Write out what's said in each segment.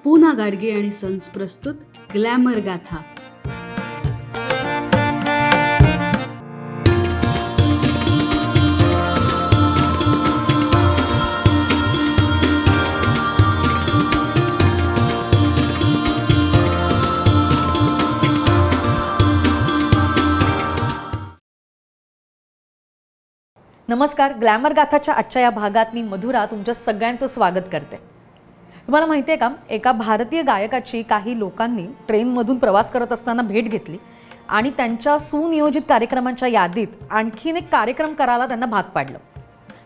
पूना गाडगे आणि सन्स प्रस्तुत ग्लॅमर गाथा. नमस्कार. ग्लॅमर गाथाच्या आजच्या या भागात मी मधुरा तुमच्या सगळ्यांचं स्वागत करते. तुम्हाला माहिती आहे का, एका भारतीय गायकाची काही लोकांनी ट्रेनमधून प्रवास करत असताना भेट घेतली आणि त्यांच्या सुनियोजित कार्यक्रमांच्या यादीत आणखीन एक कार्यक्रम करायला त्यांना भाग पाडलं.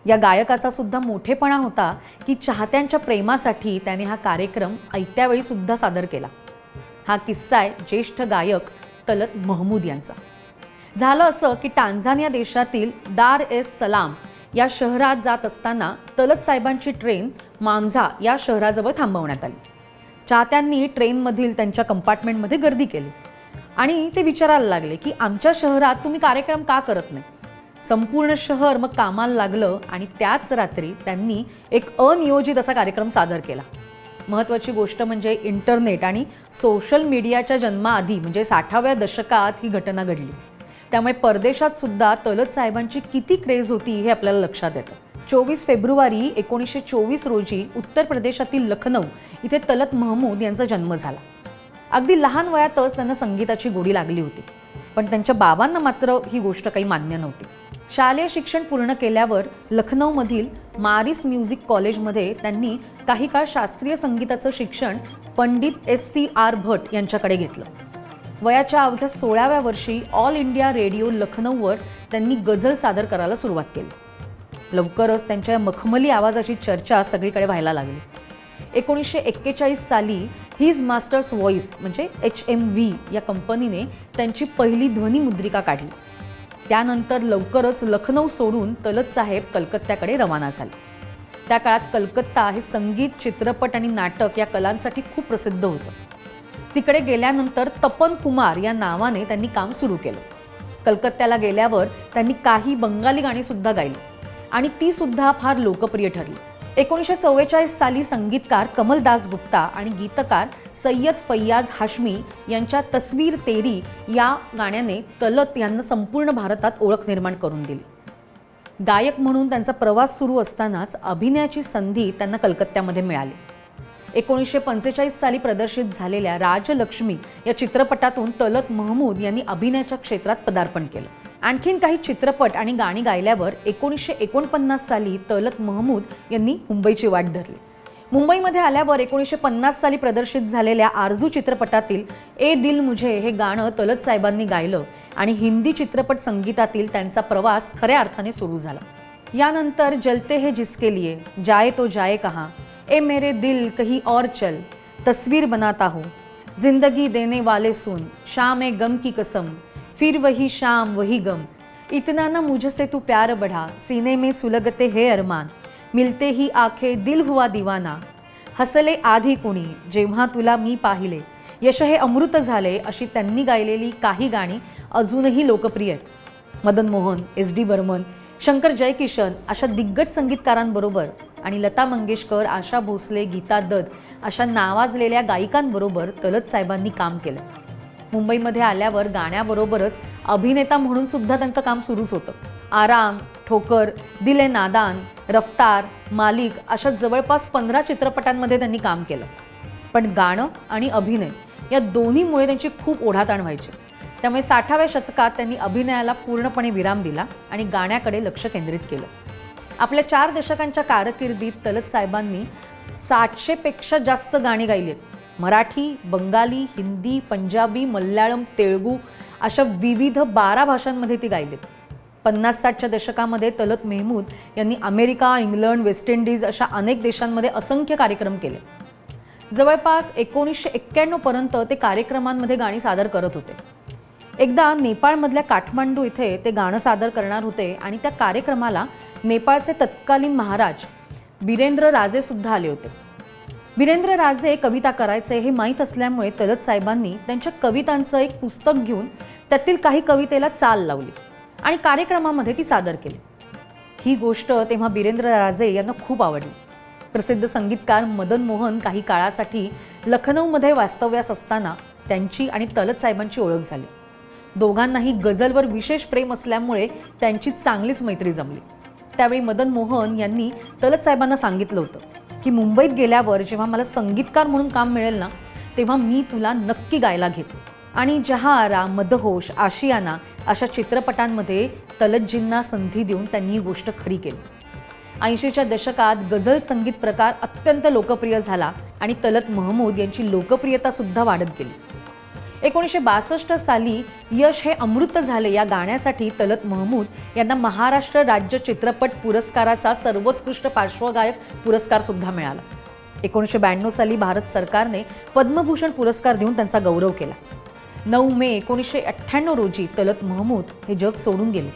या गायकाचा सुद्धा मोठेपणा होता की चाहत्यांच्या प्रेमासाठी त्याने हा कार्यक्रम ऐत्या वेळी सुद्धा सादर केला. हा किस्सा आहे ज्येष्ठ गायक तलत महमूद यांचा. झालं असं की टांझानिया देशातील दार एस सलाम या शहरात जात असताना तलत साहेबांची ट्रेन मांझा या शहराजवळ थांबवण्यात आली. चाहत्यांनी ट्रेनमधील त्यांच्या कंपार्टमेंटमध्ये गर्दी केली आणि ते विचारायला लागले की आमच्या शहरात तुम्ही कार्यक्रम का करत नाही. संपूर्ण शहर मग कामाला लागलं आणि त्याच रात्री त्यांनी एक अनियोजित असा कार्यक्रम सादर केला. महत्त्वाची गोष्ट म्हणजे इंटरनेट आणि सोशल मीडियाच्या जन्माआधी म्हणजे 60व्या दशकात ही घटना घडली. त्यामुळे परदेशात सुद्धा तलत साहेबांची किती क्रेज होती हे आपल्याला लक्षात येतं. 24 फेब्रुवारी 1924 रोजी उत्तर प्रदेशातील लखनौ इथे तलत महमूद यांचा जन्म झाला. अगदी लहान वयातच त्यांना संगीताची गोडी लागली होती, पण त्यांच्या बाबांना मात्र ही गोष्ट काही मान्य नव्हती. शालेय शिक्षण पूर्ण केल्यावर लखनौमधील मारिस म्युझिक कॉलेजमध्ये त्यांनी काही काळ शास्त्रीय संगीताचं शिक्षण पंडित SCR भट यांच्याकडे घेतलं. वयाच्या अवघ्या 16व्या वर्षी ऑल इंडिया रेडिओ लखनौवर त्यांनी गझल सादर करायला सुरुवात केली. लवकरच त्यांच्या मखमली आवाजाची चर्चा सगळीकडे व्हायला लागली. 1941 साली हिज मास्टर्स व्हॉइस म्हणजे HMV या कंपनीने त्यांची पहिली ध्वनिमुद्रिका काढली. त्यानंतर लवकरच लखनौ सोडून तलत साहेब कलकत्त्याकडे रवाना झाले. त्या काळात कलकत्ता हे संगीत, चित्रपट आणि नाटक या कलांसाठी खूप प्रसिद्ध होतं. तिकडे गेल्यानंतर तपन कुमार या नावाने त्यांनी काम सुरू केलं. कलकत्त्याला गेल्यावर त्यांनी काही बंगाली गाणी सुद्धा गायली आणि ती सुद्धा फार लोकप्रिय ठरली. 1944 साली संगीतकार कमल दास गुप्ता आणि गीतकार सय्यद फैयाज हाशमी यांच्या तस्वीर तेरी या गाण्याने तलत यांना संपूर्ण भारतात ओळख निर्माण करून दिली. गायक म्हणून त्यांचा प्रवास सुरू असतानाच अभिनयाची संधी त्यांना कलकत्त्यामध्ये मिळाली. 1945 साली प्रदर्शित झालेल्या राजलक्ष्मी या चित्रपटातून तलत महमूद यांनी अभिनयाच्या क्षेत्रात पदार्पण केलं. आणखीन काही चित्रपट आणि गाणी गायल्यावर 1949 साली तलत महमूद यांनी मुंबईची वाट धरली. मुंबईमध्ये आल्यावर 1950 साली प्रदर्शित झालेल्या आरजू चित्रपटातील ए दिल मुझे हे गाणं तलत साहेबांनी गायलं आणि हिंदी चित्रपट संगीतातील त्यांचा प्रवास खऱ्या अर्थाने सुरू झाला. यानंतर जलते है जिसके लिए, जाए तो जाए कहाँ, ए मेरे दिल कहीं और चल, तस्वीर बनाता हूँ, जिंदगी देने वाले सुन, शाम ए गम की कसम, फिर वही शाम वही गम, इतना ना मुझसे तू प्यार बढ़ा, सीने में सुलगते हे अरमान, मिलते ही आंखें दिल हुआ दीवाना, हसले आधी कुणी जेव्हा तुला मी पाहिले, यश हे अमृत झाले अशी त्यांनी गायलेली काही गाणी अजूनही लोकप्रिय आहेत. मदन मोहन, SD बर्मन, शंकर जयकिशन अशा दिग्गज संगीतकारांबरोबर आणि लता मंगेशकर, आशा भोसले, गीता दत्त अशा नावाजलेल्या गायिकांबरोबर तलत साहेबांनी काम केलं. मुंबईमध्ये आल्यावर गाण्याबरोबरच अभिनेता म्हणून सुद्धा त्यांचं काम सुरूच होतं. आराम, ठोकर, दिले नादान, रफ्तार, मालिक अशा जवळपास 15 चित्रपटांमध्ये त्यांनी काम केलं. पण गाणं आणि अभिनय या दोन्हीमुळे त्यांची खूप ओढाताण व्हायची. त्यामुळे 60व्या शतकात त्यांनी अभिनयाला पूर्णपणे विराम दिला आणि गाण्याकडे लक्ष केंद्रित केलं. आपल्या 4 दशकांच्या कारकिर्दीत तलत साहेबांनी 700 पेक्षा जास्त गाणी गायली आहेत. मराठी, बंगाली, हिंदी, पंजाबी, मल्याळम, तेलुगू अशा विविध 12 भाषांमध्ये ती गायलीत. 50-60च्या दशकामध्ये तलत महमूद यांनी अमेरिका, इंग्लंड, वेस्ट इंडिज अशा अनेक देशांमध्ये असंख्य कार्यक्रम केले. जवळपास 1991 पर्यंत ते कार्यक्रमांमध्ये गाणी सादर करत होते. एकदा नेपाळमधल्या काठमांडू इथे ते गाणं सादर करणार होते आणि त्या कार्यक्रमाला नेपाळचे तत्कालीन महाराज बिरेंद्र राजे सुद्धा आले होते. बिरेंद्र राजे कविता करायचे हे माहीत असल्यामुळे तलत साहेबांनी त्यांच्या कवितांचं एक पुस्तक घेऊन त्यातील काही कवितेला चाल लावली आणि कार्यक्रमामध्ये ती सादर केली. ही गोष्ट तेव्हा बिरेंद्र राजे यांना खूप आवडली. प्रसिद्ध संगीतकार मदन मोहन काही काळासाठी लखनौमध्ये वास्तव्यास असताना त्यांची आणि तलत साहेबांची ओळख झाली. दोघांनाही गझलवर विशेष प्रेम असल्यामुळे त्यांची चांगलीच मैत्री जमली. त्यावेळी मदन मोहन यांनी तलत साहेबांना सांगितलं होतं की मुंबईत गेल्यावर जेव्हा मला संगीतकार म्हणून काम मिळेल ना, तेव्हा मी तुला नक्की गायला घेतो. आणि जहारा, मदहोश, आशियाना अशा चित्रपटांमध्ये तलतजींना संधी देऊन त्यांनी ही गोष्ट खरी केली. 80च्या दशकात गझल संगीत प्रकार अत्यंत लोकप्रिय झाला आणि तलत महमूद यांची लोकप्रियता सुद्धा वाढत गेली. 1962 साली यश हे अमृत झाले या गाण्यासाठी तलत महमूद यांना महाराष्ट्र राज्य चित्रपट पुरस्काराचा सर्वोत्कृष्ट पार्श्वगायक पुरस्कार सुद्धा मिळाला. 1992 साली भारत सरकारने पद्मभूषण पुरस्कार देऊन त्यांचा गौरव केला. 9 मे 1998 रोजी तलत महमूद हे जग सोडून गेले.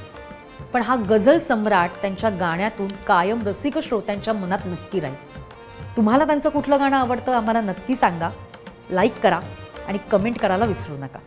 पण हा गझल सम्राट त्यांच्या गाण्यातून कायम रसिक श्रोत्यांच्या मनात नक्की राहील. तुम्हाला त्यांचं कुठलं गाणं आवडतं आम्हाला नक्की सांगा. लाईक करा आणि कमेंट करायला विसरू नका.